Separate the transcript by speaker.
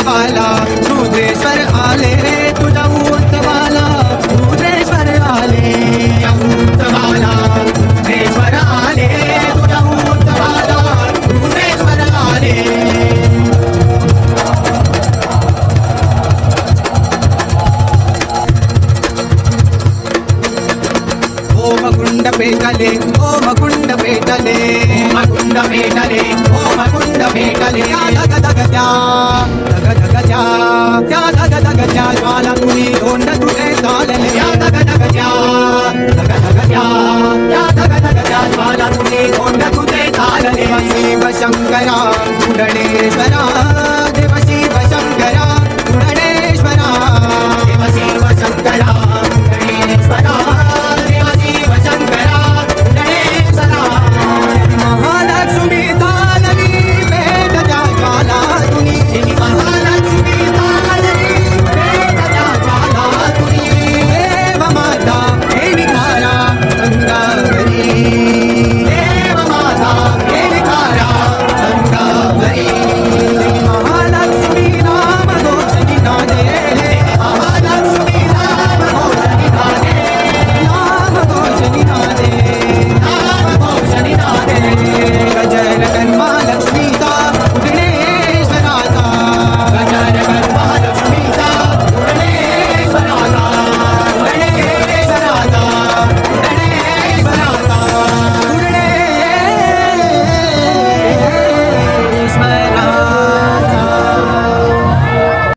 Speaker 1: उत्सवाला रुद्रेश्वर आले रे तुझ्या उत्सवाला रुद्रेश्वर आले उत्सवाला रुद्रेश्वर आले तुझ्या उत्सवाला रुद्रेश्वर आले ओम कुंड पेटले ओम कुंड पेटले ओम कुंड पेटले ओम कुंड पेटले धग धग त्या धग धग त्या ज्वाला तुझी तोंड तुझे चालले धग धग त्या धग धग त्या ज्वाला तुझी तोंड तुझे चालले शिव शंकर